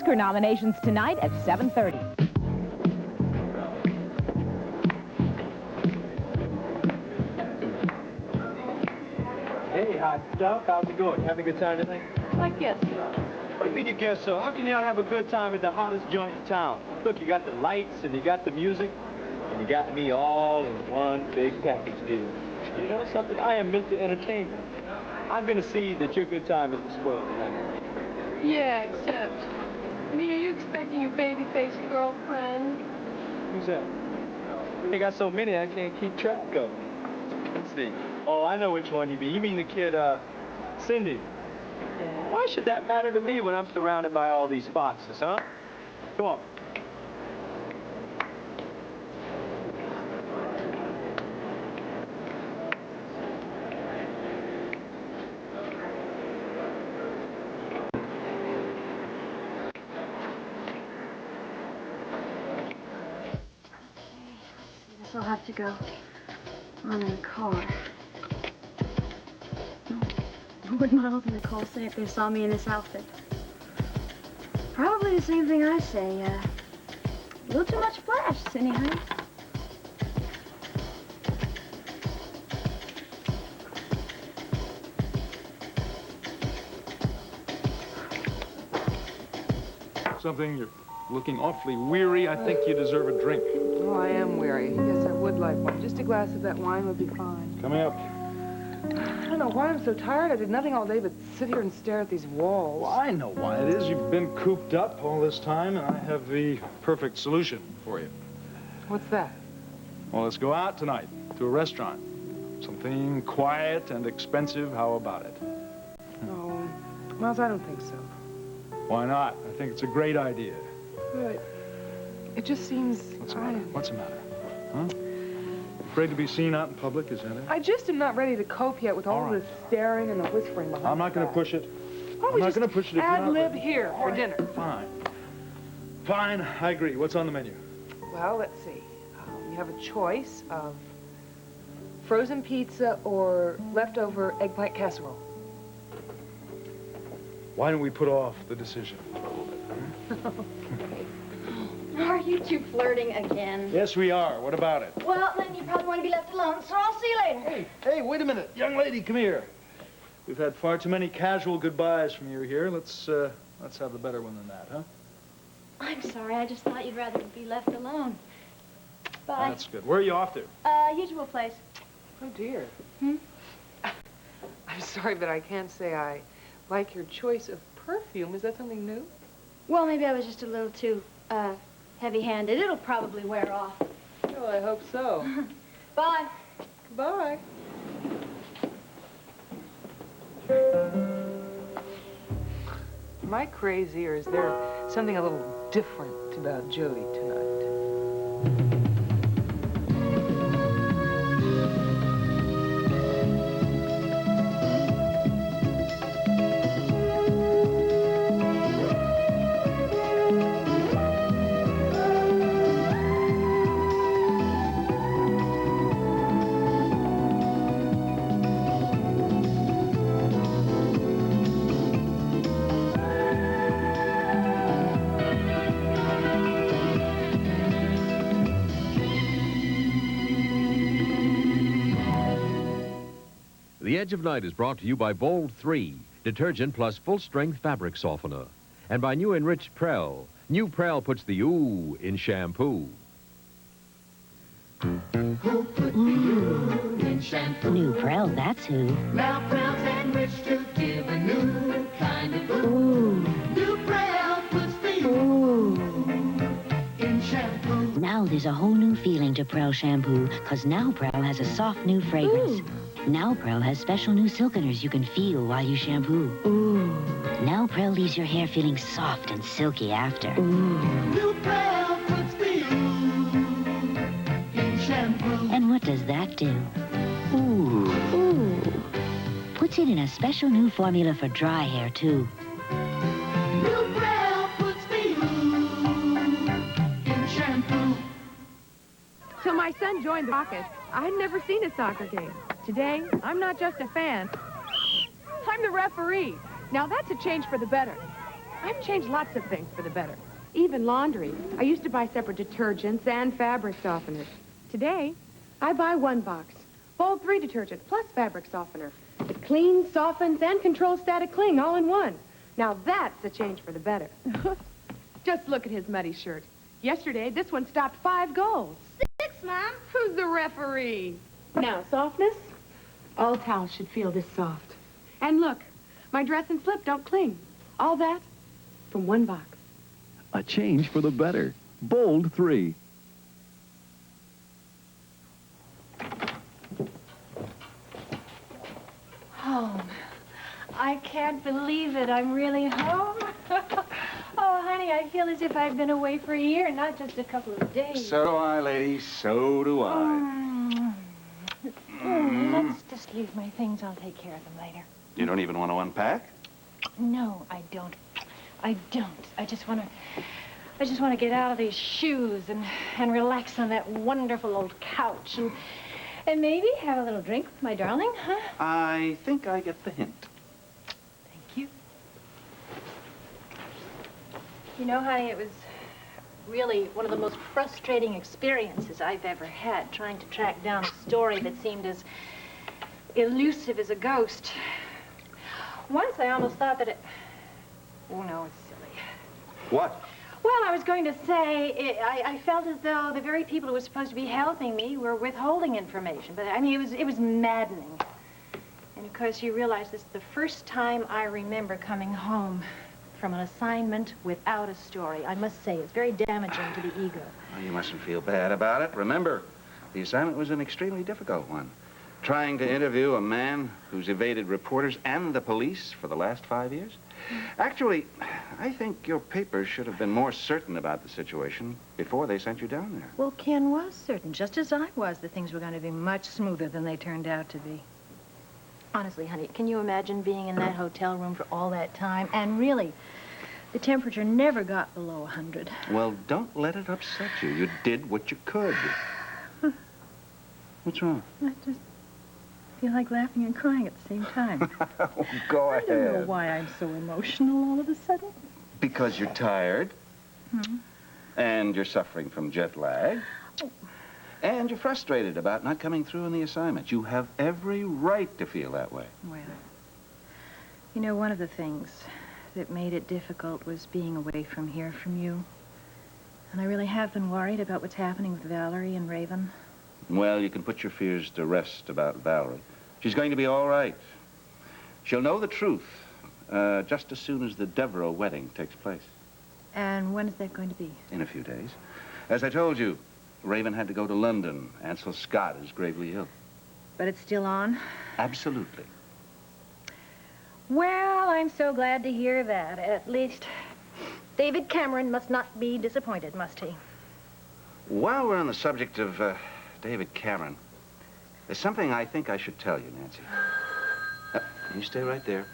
Oscar nominations tonight at 7:30. Hey, hot stuff. How's it going? Having a good time tonight? I guess so. What do you mean you guess so? How can you not have a good time at the hottest joint in town? Look, you got the lights, and you got the music, and you got me all in one big package deal. You know something? I am meant to entertain you. I'm going to see that your good time isn't spoiled tonight. Yeah, except... Me, are you expecting your baby-faced girlfriend? Who's that? They got so many I can't keep track of. Let's see. Oh, I know which one you mean. You mean the kid, Cindy. Why should that matter to me when I'm surrounded by all these foxes, huh? Come on. Guess I'll have to go on in the car. What would my ultimate call say if they saw me in this outfit? Probably the same thing I say. A little too much flash, Cindy, honey. Something, you're looking awfully weary. I think you deserve a drink. Oh, I am weary. Yes, I would like one. Just a glass of that wine would be fine. Coming up. I don't know why I'm so tired. I did nothing all day but sit here and stare at these walls. Well, I know why it is. You've been cooped up all this time, and I have the perfect solution for you. What's that? Well, let's go out tonight to a restaurant. Something quiet and expensive. How about it? Oh, Miles, I don't think so. Why not? I think it's a great idea. But it just seems... What's the matter? What's the matter? Huh? Afraid to be seen out in public, is that it? I just am not ready to cope yet with all right. this staring and the whispering behind I'm not going to my back. push it. Why don't I'm we not just going to push it if you're not ad-lib ready. here for dinner? Fine. Fine, I agree. What's on the menu? Well, let's see. You have a choice of frozen pizza or leftover eggplant casserole. Why don't we put off the decision a little bit? Are you two flirting again? Yes, we are. What about it? Well, then you probably want to be left alone, so I'll see you later. Hey, wait a minute. Young lady, come here. We've had far too many casual goodbyes from you here. Let's have a better one than that, huh? I'm sorry. I just thought you'd rather be left alone. Bye. That's good. Where are you off to? Usual place. Oh, dear. Hmm? I'm sorry, but I can't say I like your choice of perfume. Is that something new? Well, maybe I was just a little too, heavy-handed. It'll probably wear off. Well, I hope so. Bye. Bye. Am I crazy, or is there something a little different about Jody tonight? The Edge of Night is brought to you by Bold 3, detergent plus full-strength fabric softener. And by new enriched Prel. New Prel puts the ooh in shampoo. Who put the ooh in shampoo? New Prel, that's who. Now Prel's enriched to give a new kind of ooh. New Prel puts the ooh in shampoo. Now there's a whole new feeling to Prel shampoo, because Now Prel has a soft new fragrance. Now Prel has special new silkeners you can feel while you shampoo. Ooh. Now Prel leaves your hair feeling soft and silky after. Ooh. New Prel puts the ooh in shampoo. And what does that do? Ooh. Ooh. Puts it in a special new formula for dry hair, too. New Prel puts the ooh in shampoo. Till my son joined the Rockets, I'd never seen a soccer game. Today, I'm not just a fan. I'm the referee. Now, that's a change for the better. I've changed lots of things for the better. Even laundry. I used to buy separate detergents and fabric softeners. Today, I buy one box. Bold 3 detergent plus fabric softener. It cleans, softens, and controls static cling all in one. Now that's a change for the better. Just look at his muddy shirt. Yesterday, this one stopped 5 goals. 6, Mom. Who's the referee? Now, softness? All towels should feel this soft. And look, my dress and slip don't cling. All that from one box. A change for the better. Bold 3. Home. I can't believe it. I'm really home. Oh, honey, I feel as if I've been away for a year, not just a couple of days. So do I, lady. So do I. Let's just leave my things. I'll take care of them later. You don't even want to unpack? No, I don't. I don't. I just want to get out of these shoes and relax on that wonderful old couch and maybe have a little drink with my darling, huh? I think I get the hint. Thank you. You know, honey, it was really one of the most frustrating experiences I've ever had, trying to track down a story that seemed as elusive as a ghost. Once I almost thought that it... Oh, no, it's silly. What? Well, I was going to say, I felt as though the very people who were supposed to be helping me were withholding information. But, I mean, it was maddening. And, of course, you realize this is the first time I remember coming home from an assignment without a story. I must say, it's very damaging to the ego. Well, you mustn't feel bad about it. Remember, the assignment was an extremely difficult one. Trying to interview a man who's evaded reporters and the police for the last 5 years. Actually, I think your papers should have been more certain about the situation before they sent you down there. Well, Ken was certain, just as I was, that things were going to be much smoother than they turned out to be. Honestly, honey, can you imagine being in that hotel room for all that time? And really, the temperature never got below 100. Well, don't let it upset you. You did what you could. What's wrong? I just feel like laughing and crying at the same time. Oh, go ahead. I don't know why I'm so emotional all of a sudden. Because you're tired. And you're suffering from jet lag. And you're frustrated about not coming through in the assignment. You have every right to feel that way. Well, you know, one of the things that made it difficult was being away from here, from you. And I really have been worried about what's happening with Valerie and Raven. Well, you can put your fears to rest about Valerie. She's going to be all right. She'll know the truth just as soon as the Devereaux wedding takes place. And when is that going to be? In a few days. As I told you, Raven had to go to London. Ansel Scott is gravely ill. But it's still on? Absolutely. Well, I'm so glad to hear that. At least David Cameron must not be disappointed, must he? While we're on the subject of David Cameron, there's something I think I should tell you, Nancy. You stay right there.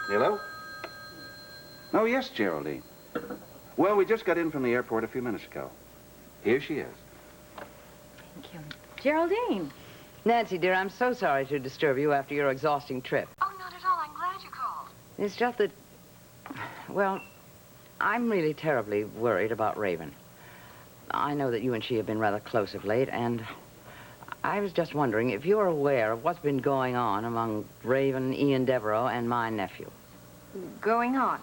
Hello? Oh, yes, Geraldine. Well, we just got in from the airport a few minutes ago. Here she is. Thank you. Geraldine. Nancy, dear, I'm so sorry to disturb you after your exhausting trip. Oh, not at all. I'm glad you called. It's just that, well, I'm really terribly worried about Raven. I know that you and she have been rather close of late, and I was just wondering if you're aware of what's been going on among Raven, Ian Devereaux, and my nephew. Going on?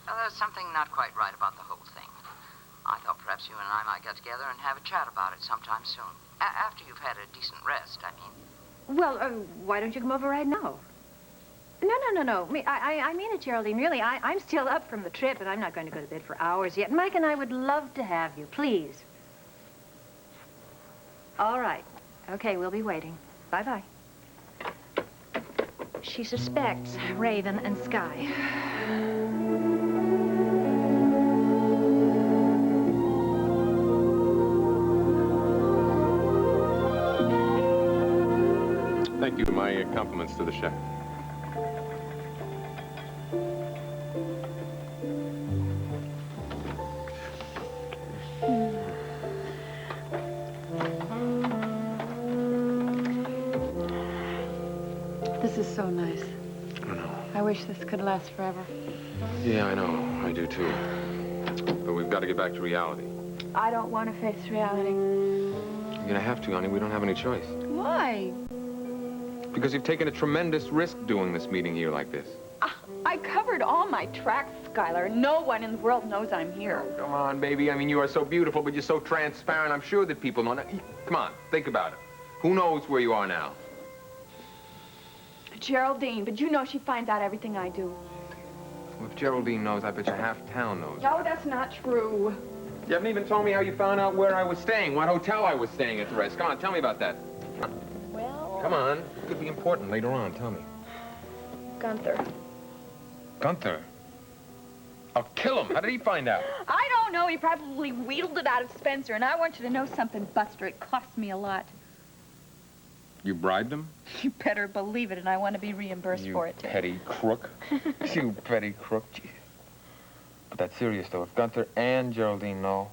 Well, there's something not quite right about the whole thing. I thought perhaps you and I might get together and have a chat about it sometime soon. After you've had a decent rest, I mean. Well, why don't you come over right now? No. I mean it, Geraldine. Really, I'm still up from the trip, and I'm not going to go to bed for hours yet. Mike and I would love to have you, please. All right. Okay, we'll be waiting. Bye-bye. She suspects Raven and Sky. Thank you. My compliments to the chef. This is so nice. I know. I I wish this could last forever. Yeah, I know. I do, too. But we've got to get back to reality. I don't want to face reality. You're going to have to, honey. We don't have any choice. Why? Because you've taken a tremendous risk doing this meeting here like this. I covered all my tracks, Skylar. No one in the world knows I'm here. Oh, come on, baby. I mean, you are so beautiful, but you're so transparent. I'm sure that people know. Now, come on, think about it. Who knows where you are now? Geraldine, but you know she finds out everything I do. Well, if Geraldine knows, I bet you half town knows. No, that's not true. You haven't even told me how you found out where I was staying, what hotel I was staying at the rest. Come on, tell me about that. Well... Come on. It could be important later on. Tell me. Gunther. Gunther? I'll kill him. How did he find out? I don't know. He probably wheedled it out of Spencer, and I want you to know something, Buster. It cost me a lot. You bribed him? You better believe it, and I want to be reimbursed for it, too. You petty crook. You petty crook. Gee. But that's serious, though. If Gunther and Geraldine know,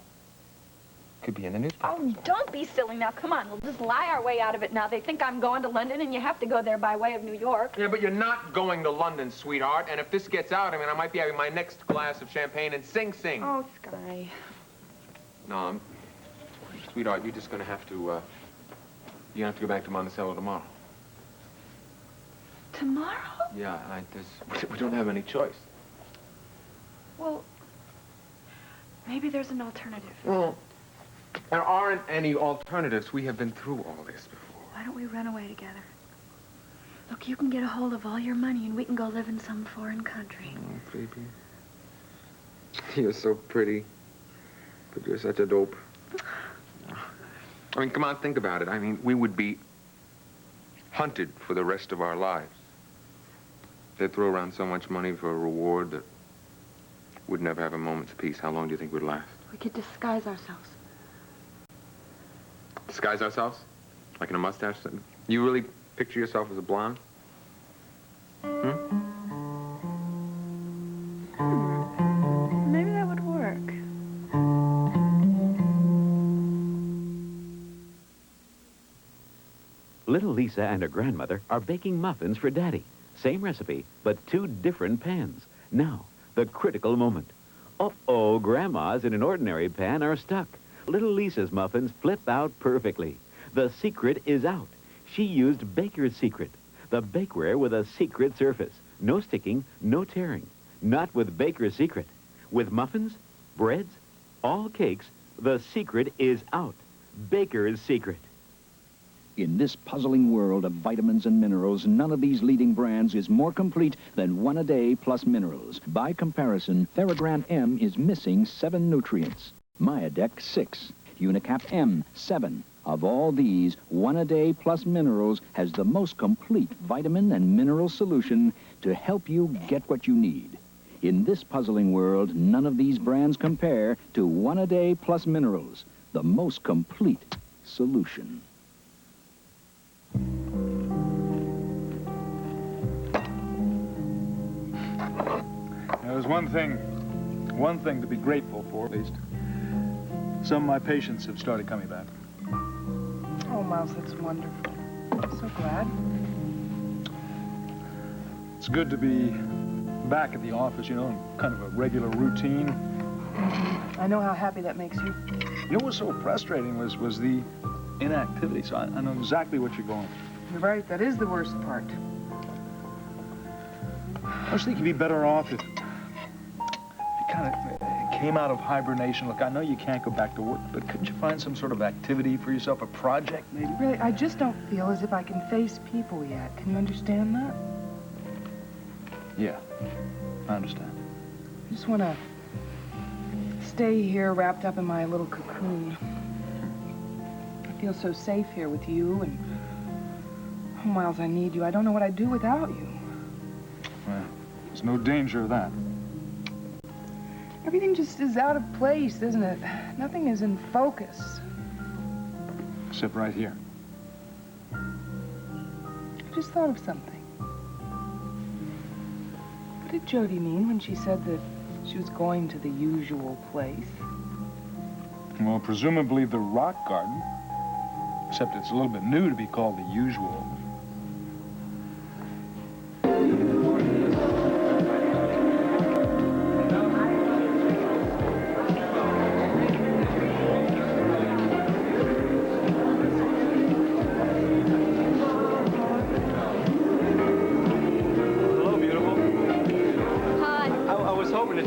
could be in the newspaper. Oh, don't be silly now. Come on, we'll just lie our way out of it now. They think I'm going to London, and you have to go there by way of New York. Yeah, but you're not going to London, sweetheart. And if this gets out, I mean, I might be having my next glass of champagne and Sing Sing. Oh, Sky. No, sweetheart, you're just going to have to, you're going to have to go back to Monticello tomorrow. Tomorrow? Yeah, we don't have any choice. Well, maybe there's an alternative. Well, there aren't any alternatives. We have been through all this before. Why don't we run away together? Look, you can get a hold of all your money, and we can go live in some foreign country. Oh, baby. You're so pretty, but you're such a dope. I mean, come on, think about it. I mean, we would be hunted for the rest of our lives. They'd throw around so much money for a reward that we'd never have a moment's peace. How long do you think we'd last? We could disguise ourselves. Disguise ourselves? Like in a mustache? You really picture yourself as a blonde? Maybe that would work. Little Lisa and her grandmother are baking muffins for Daddy. Same recipe, but 2 different pans. Now, the critical moment. Uh-oh, Grandma's in an ordinary pan are stuck. Little Lisa's muffins flip out perfectly. The secret is out. She used Baker's Secret, the bakeware with a secret surface. No sticking, no tearing. Not with Baker's Secret. With muffins, breads, all cakes, the secret is out. Baker's Secret. In this puzzling world of vitamins and minerals, none of these leading brands is more complete than One A Day Plus Minerals. By comparison, Theragran M is missing 7 nutrients. Myadex 6, Unicap M 7. Of all these, One A Day Plus Minerals has the most complete vitamin and mineral solution to help you get what you need. In this puzzling world, none of these brands compare to One A Day Plus Minerals, the most complete solution. There's one thing to be grateful for, at least. Some of my patients have started coming back. Oh, Miles, that's wonderful. I'm so glad. It's good to be back at the office, you know, in kind of a regular routine. I know how happy that makes you. You know what was so frustrating was the inactivity, so I know exactly what you're going through. You're right, that is the worst part. I just think you'd be better off if you kind of came out of hibernation. Look, I know you can't go back to work, but couldn't you find some sort of activity for yourself, a project maybe? Really, I just don't feel as if I can face people yet. Can you understand that? Yeah, I understand. I just want to stay here wrapped up in my little cocoon. I feel so safe here with you, and oh, Miles, I need you. I don't know what I'd do without you. Well, there's no danger of that. Everything just is out of place, isn't it? Nothing is in focus. Except right here. I just thought of something. What did Jody mean when she said that she was going to the usual place? Well, presumably the rock garden. Except it's a little bit new to be called the usual.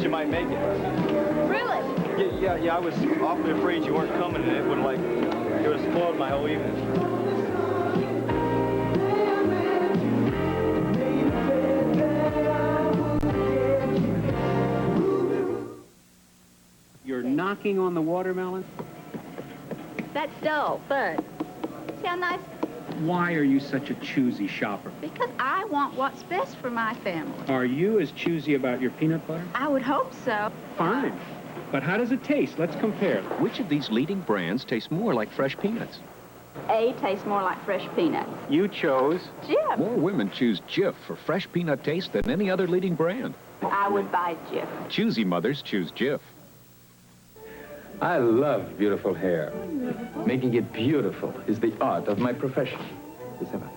you might make it. Really? Yeah, I was awfully afraid you weren't coming, and it would have spoiled my whole evening. You're knocking on the watermelon? That's dull, but see how nice? Why are you such a choosy shopper? Because I want what's best for my family. Are you as choosy about your peanut butter? I would hope so. Fine. But how does it taste? Let's compare. Which of these leading brands tastes more like fresh peanuts? A tastes more like fresh peanuts. You chose Jif. More women choose Jif for fresh peanut taste than any other leading brand. I would buy Jif. Choosy mothers choose Jif. I love beautiful hair. Making it beautiful is the art of my profession.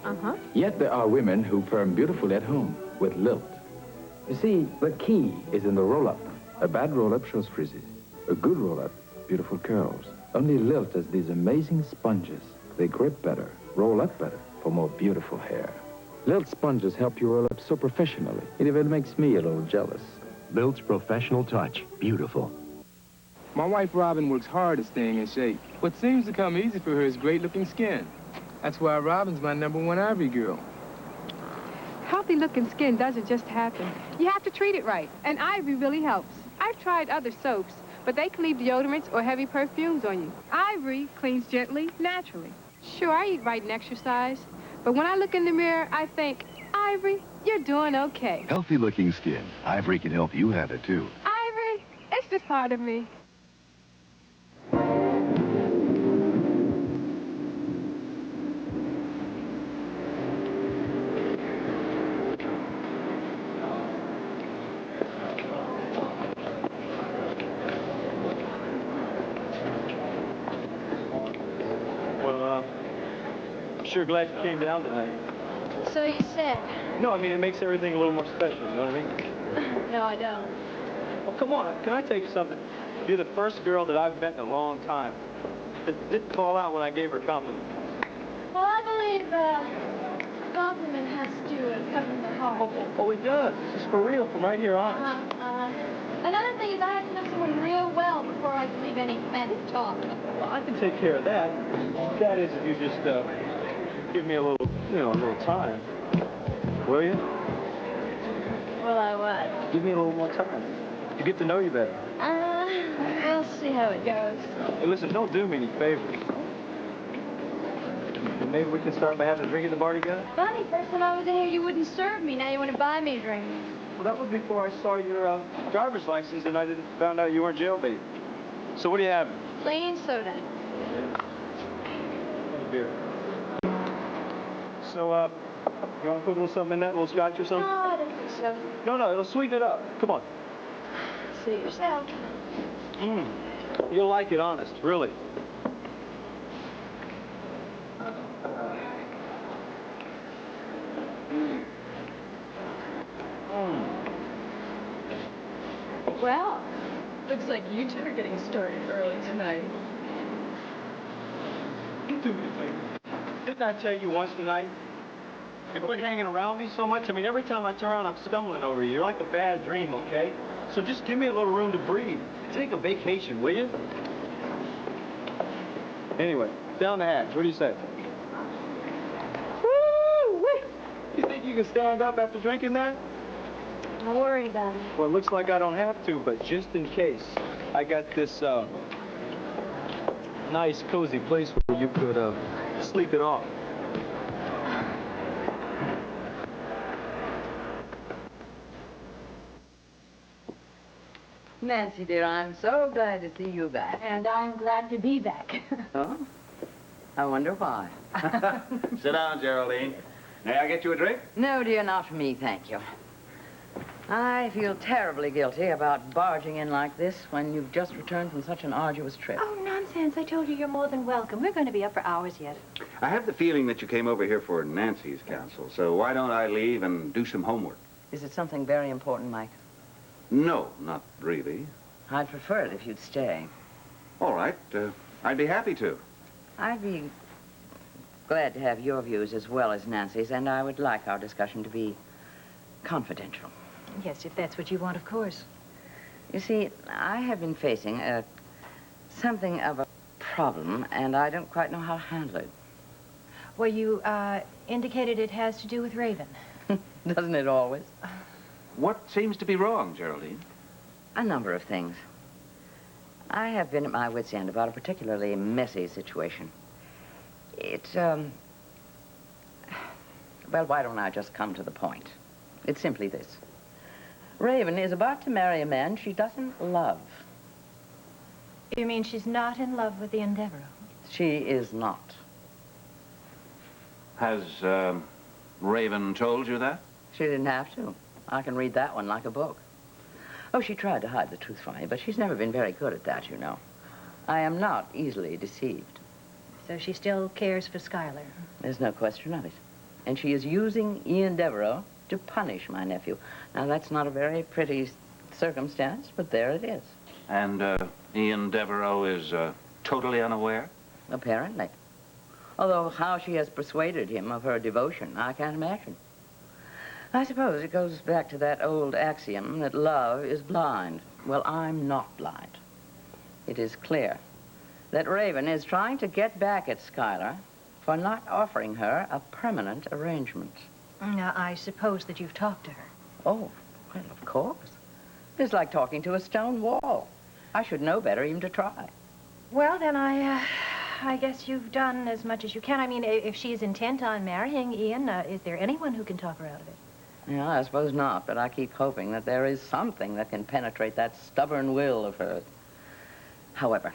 Uh-huh. Yet there are women who perm beautifully at home with lilt. You see, the key is in the roll-up. A bad roll-up shows frizzy. A good roll-up, beautiful curls. Only Lilt has these amazing sponges. They grip better, roll up better for more beautiful hair. Lilt sponges help you roll up so professionally. It even makes me a little jealous. Lilt's professional touch. Beautiful. My wife, Robin, works hard at staying in shape. What seems to come easy for her is great-looking skin. That's why Robin's my #1 Ivory girl. Healthy-looking skin doesn't just happen. You have to treat it right, and Ivory really helps. I've tried other soaps, but they can leave deodorants or heavy perfumes on you. Ivory cleans gently, naturally. Sure, I eat right and exercise, but when I look in the mirror, I think, Ivory, you're doing okay. Healthy-looking skin. Ivory can help you have it, too. Ivory, it's just part of me. Sure glad you came down tonight. So you said. No, I mean, it makes everything a little more special, you know what I mean? No, I don't. Well, come on, can I tell you something? You're the first girl that I've met in a long time that didn't fall out when I gave her a compliment. Well, I believe compliment has to come from the heart. Oh, it does. This is for real, from right here on. Another thing is I have to know someone real well before I can leave any romantic talk. Well, I can take care of that. That is, if you just give me a little, a little time. Will you? Will I what? Give me a little more time to get to know you better. We'll see how it goes. Hey, listen, don't do me any favors. Maybe we can start by having a drink at the bar together? Funny, first time I was in here, you wouldn't serve me. Now you want to buy me a drink. Well, that was before I saw your driver's license and I found out you weren't jailbait. So what do you have? Plain soda. Beer. So, you want to put a little something in that, a little scotch or something? No, I don't think so. No, it'll sweeten it up. Come on. See yourself. You'll like it, honest, really. Well, looks like you two are getting started early tonight. You do me a favor. Didn't I tell you once tonight? You quit hanging around me so much. I mean, every time I turn around, I'm stumbling over you. You're like a bad dream, okay? So just give me a little room to breathe. Take a vacation, will you? Anyway, down the hatch. What do you say? Woo! You think you can stand up after drinking that? Don't worry about it. Well, it looks like I don't have to, but just in case, I got this nice, cozy place where you could sleep it off. Nancy, dear, I'm so glad to see you back. And I'm glad to be back. Oh? I wonder why. Sit down, Geraldine. May I get you a drink? No, dear, not for me, thank you. I feel terribly guilty about barging in like this when you've just returned from such an arduous trip. Oh, nonsense. I told you you're more than welcome. We're going to be up for hours yet. I have the feeling that you came over here for Nancy's counsel, so why don't I leave and do some homework? Is it something very important, Mike? No, not really. I'd prefer it if you'd stay. All right. I'd be happy to. I'd be glad to have your views as well as Nancy's, and I would like our discussion to be confidential. Yes, if that's what you want, of course. You see, I have been facing something of a problem, and I don't quite know how to handle it. Well, you indicated it has to do with Raven. Doesn't it always? What seems to be wrong, Geraldine? A number of things. I have been at my wit's end about a particularly messy situation. It's, well, why don't I just come to the point? It's simply this. Raven is about to marry a man she doesn't love. You mean she's not in love with the Endeavor? She is not. Has Raven told you that? She didn't have to. I can read that one like a book. Oh, she tried to hide the truth from me, but she's never been very good at that, you know. I am not easily deceived. So she still cares for Schuyler? There's no question of it. And she is using Ian Devereaux to punish my nephew. Now, that's not a very pretty circumstance, but there it is. And Ian Devereaux is totally unaware? Apparently. Although how she has persuaded him of her devotion, I can't imagine. I suppose it goes back to that old axiom that love is blind. Well, I'm not blind. It is clear that Raven is trying to get back at Schuyler for not offering her a permanent arrangement. Now, I suppose that you've talked to her. Oh, well, of course. It's like talking to a stone wall. I should know better even to try. Well, then I guess you've done as much as you can. I mean, if she's intent on marrying Ian, is there anyone who can talk her out of it? Yeah, I suppose not, but I keep hoping that there is something that can penetrate that stubborn will of hers. However,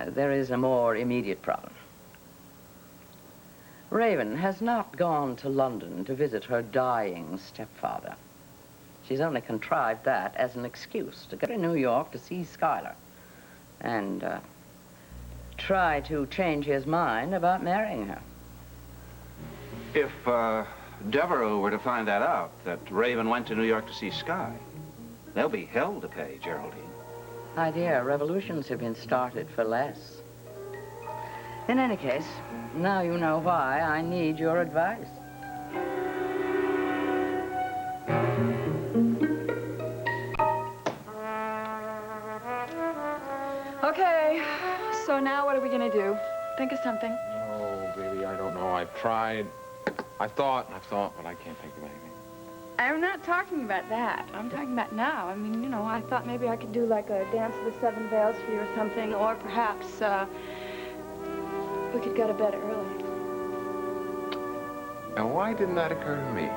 there is a more immediate problem. Raven has not gone to London to visit her dying stepfather. She's only contrived that as an excuse to go to New York to see Schuyler and try to change his mind about marrying her. If Devereaux were to find that out, that Raven went to New York to see Sky, there'll be hell to pay, Geraldine. My dear, revolutions have been started for less. In any case, now you know why I need your advice. Okay, so now what are we gonna do? Think of something. Oh, baby, I don't know. I've tried. I've thought, but I can't think of anything. I'm not talking about that. I'm talking about now. I mean, you know, I thought maybe I could do like a Dance of the Seven Veils for you or something, or perhaps we could go to bed early. And why didn't that occur to me?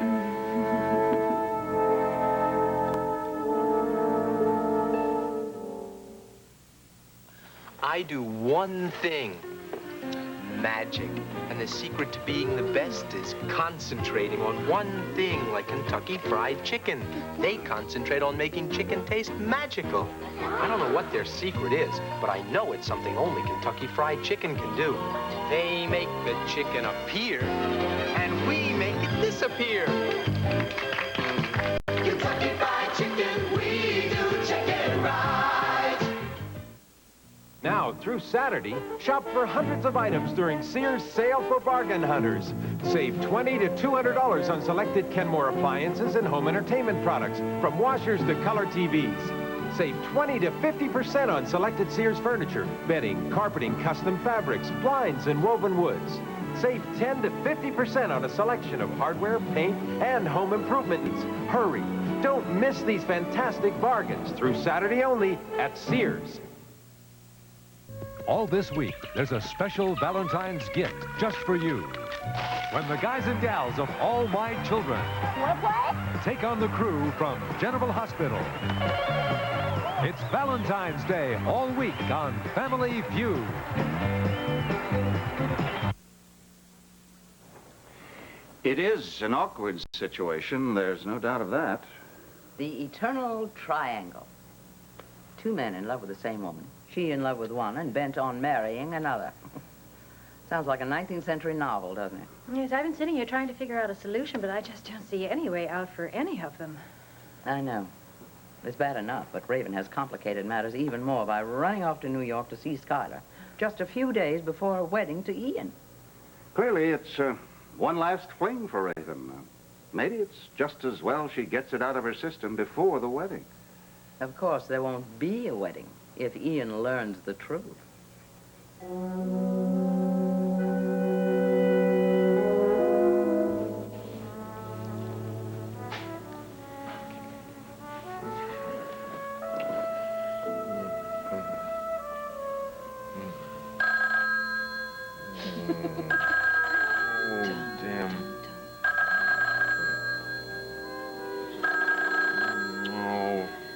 I do one thing. Magic. And the secret to being the best is concentrating on one thing, like Kentucky Fried Chicken. They concentrate on making chicken taste magical. I don't know what their secret is, but I know it's something only Kentucky Fried Chicken can do. They make the chicken appear, and we make it disappear. Kentucky Fried Chicken, we do chicken right. Now, through Saturday, shop for hundreds of items during Sears Sale for Bargain Hunters. Save $20 to $200 on selected Kenmore appliances and home entertainment products, from washers to color TVs. Save 20 to 50% on selected Sears furniture, bedding, carpeting, custom fabrics, blinds, and woven woods. Save 10 to 50% on a selection of hardware, paint, and home improvement needs. Hurry! Don't miss these fantastic bargains through Saturday only at Sears. All this week, there's a special Valentine's gift just for you. When the guys and gals of All My Children take on the crew from General Hospital. It's Valentine's Day all week on Family Feud. It is an awkward situation, there's no doubt of that. The eternal triangle. Two men in love with the same woman. She in love with one and bent on marrying another. Sounds like a 19th century novel, doesn't it? Yes, I've been sitting here trying to figure out a solution, but I just don't see any way out for any of them. I know. It's bad enough, but Raven has complicated matters even more by running off to New York to see Schuyler just a few days before her wedding to Ian. Clearly, it's one last fling for Raven. Maybe it's just as well she gets it out of her system before the wedding. Of course, there won't be a wedding if Ian learns the truth.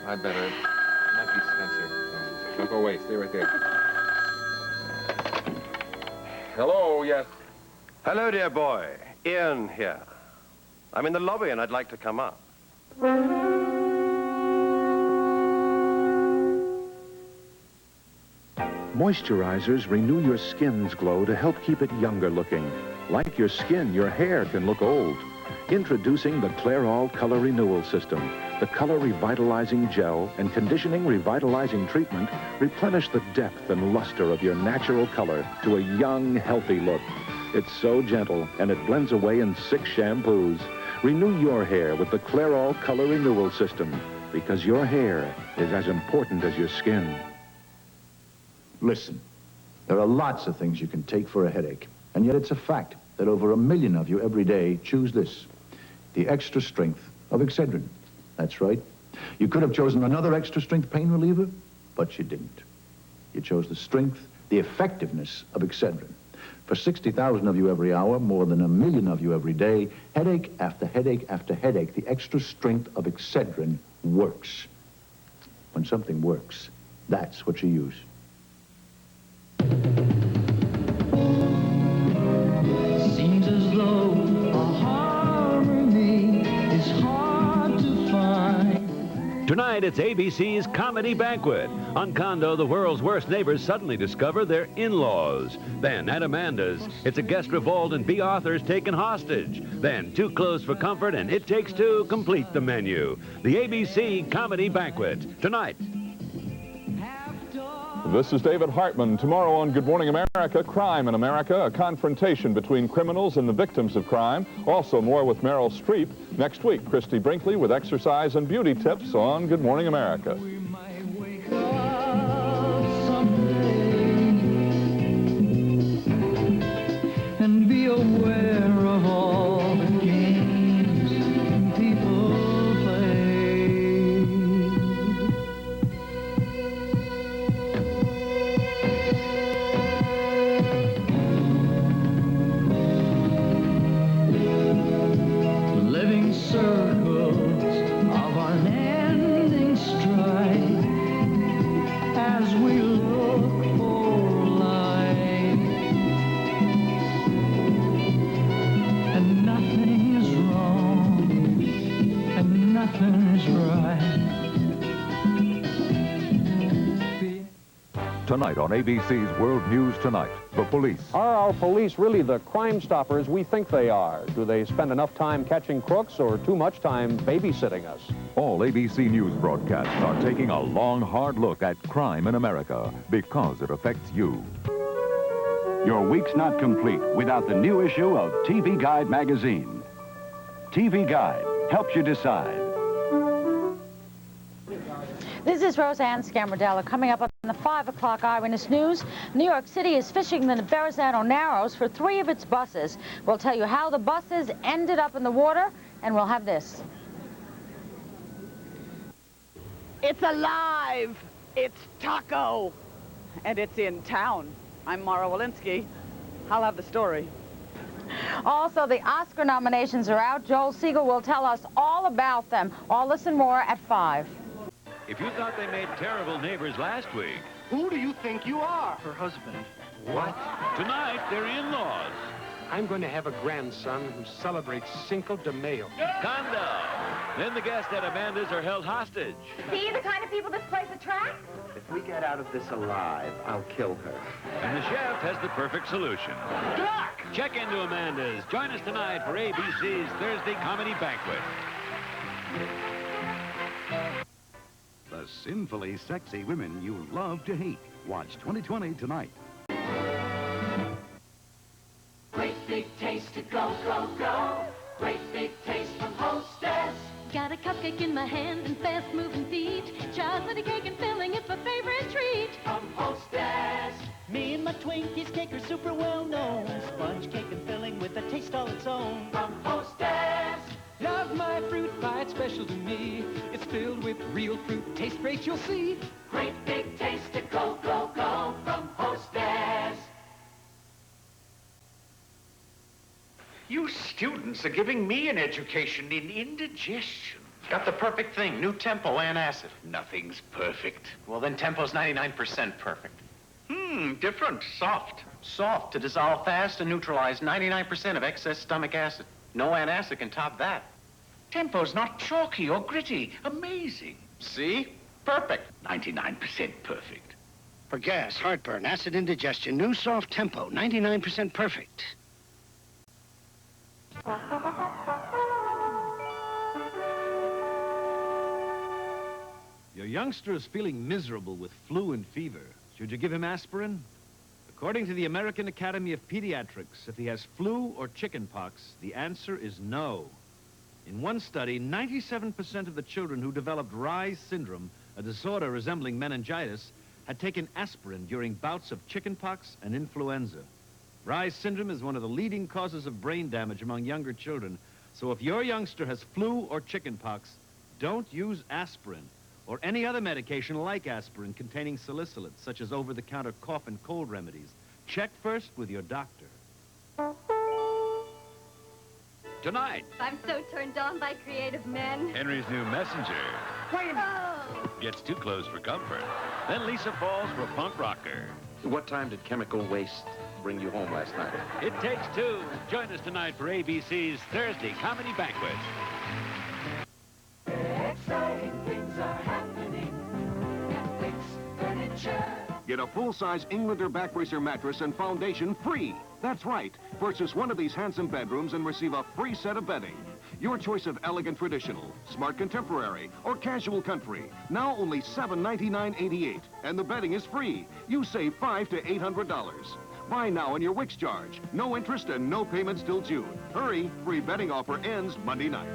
I better. It might be Spencer. Don't go away. Stay right there. Hello, yes. Hello, dear boy. Ian here. I'm in the lobby and I'd like to come up. Moisturizers renew your skin's glow to help keep it younger looking. Like your skin, your hair can look old. Introducing the Clairol Color Renewal System. The color revitalizing gel and conditioning revitalizing treatment replenish the depth and luster of your natural color to a young, healthy look. It's so gentle and it blends away in 6 shampoos. Renew your hair with the Clairol Color Renewal System because your hair is as important as your skin. Listen, there are lots of things you can take for a headache, and yet it's a fact that over 1 million of you every day choose this, the extra strength of Excedrin. That's right. You could have chosen another extra strength pain reliever, but you didn't. You chose the strength, the effectiveness of Excedrin. For 60,000 of you every hour, more than 1 million of you every day, headache after headache after headache, the extra strength of Excedrin works. When something works, that's what you use. Seems as though a harmony is hard to find. Tonight, it's ABC's Comedy Banquet. On Condo, the world's worst neighbors suddenly discover their in-laws. Then, at Amanda's, it's a guest revolt and B. Arthur's taken hostage. Then, Too Close for Comfort and It Takes Two complete the menu. The ABC Comedy Banquet. Tonight. This is David Hartman. Tomorrow on Good Morning America, Crime in America, a confrontation between criminals and the victims of crime. Also more with Meryl Streep. Next week, Christy Brinkley with exercise and beauty tips on Good Morning America. And be aware of all the games people play. Living circles of unending strife as we look for light. And nothing is wrong, and nothing is right. Tonight on ABC's World News Tonight, the police. Are our police really the crime stoppers we think they are? Do they spend enough time catching crooks or too much time babysitting us? All ABC News broadcasts are taking a long, hard look at crime in America because it affects you. Your week's not complete without the new issue of TV Guide magazine. TV Guide helps you decide. This is Roseanne Scamardella coming up on the 5 o'clock Eyewitness News. New York City is fishing the Verrazano Narrows for 3 of its buses. We'll tell you how the buses ended up in the water, and we'll have this. It's alive! It's Taco! And it's in town. I'm Mara Walensky. I'll have the story. Also, the Oscar nominations are out. Joel Siegel will tell us all about them. All this and more at 5. If you thought they made terrible neighbors last week, Who do you think you are? Her husband. What? tonight they're in-laws. I'm going to have a grandson who celebrates Cinco de Mayo. Condo. Then the guests at Amanda's are held hostage. See the kind of people this place attracts? If we get out of this alive, I'll kill her. And the chef has the perfect solution. Duck! Check into Amanda's. Join us tonight for ABC's Thursday Comedy Banquet. The sinfully sexy women you love to hate. Watch 2020 tonight. Great big taste to go, go, go. Great big taste from Hostess. Got a cupcake in my hand and fast-moving feet. Chocolatey cake and filling, it's my favorite treat. From Hostess. Me and my Twinkies cake are super well known. Sponge cake and filling with a taste all its own. From Hostess. Love my fruit pie, it's special to me. It's filled with real fruit, tastes great, you'll see. Great big taste to go, go, go. From Hostess. You students are giving me an education in indigestion. Got the perfect thing, new Tempo antacid. Nothing's perfect. Well, then Tempo's 99% perfect. Different. Soft. Soft to dissolve fast and neutralize 99% of excess stomach acid. No antacid can top that. Tempo's not chalky or gritty. Amazing. See? Perfect. 99% perfect. For gas, heartburn, acid indigestion, new soft Tempo, 99% perfect. Your youngster is feeling miserable with flu and fever. Should you give him aspirin? According to the American Academy of Pediatrics, if he has flu or chickenpox, the answer is no. In one study, 97% of the children who developed Reye's syndrome, a disorder resembling meningitis, had taken aspirin during bouts of chickenpox and influenza. Reye's syndrome is one of the leading causes of brain damage among younger children, so if your youngster has flu or chickenpox, don't use aspirin or any other medication like aspirin containing salicylates, such as over-the-counter cough and cold remedies. Check first with your doctor. Tonight, I'm so turned on by creative men. Henry's new messenger gets too close for comfort. Then Lisa falls for a punk rocker. What time did chemical waste bring you home last night? It takes two. Join us tonight for ABC's Thursday Comedy Banquet. Exciting things are happening at Fix Furniture. Get a full-size Englander backracer mattress and foundation free. That's right. Purchase one of these handsome bedrooms and receive a free set of bedding. Your choice of elegant traditional, smart contemporary, or casual country. Now only $799.88. And the bedding is free. You save $500 to $800. Buy now on your Wix charge. No interest and no payments till June. Hurry, free bedding offer ends Monday night.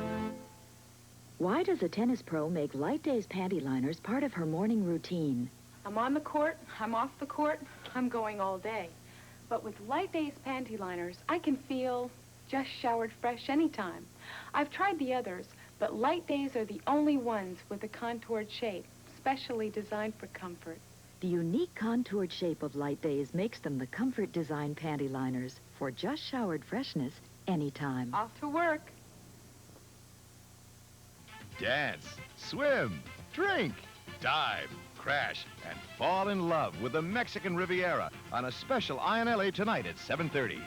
Why does a tennis pro make Light Days panty liners part of her morning routine? I'm on the court, I'm off the court, I'm going all day. But with Light Days panty liners, I can feel just showered fresh anytime. I've tried the others, but Light Days are the only ones with a contoured shape, specially designed for comfort. The unique contoured shape of Light Days makes them the comfort design panty liners for just showered freshness anytime. Off to work. Dance, swim, drink, dive, crash, and fall in love with the Mexican Riviera on a special INLA tonight at 7:30.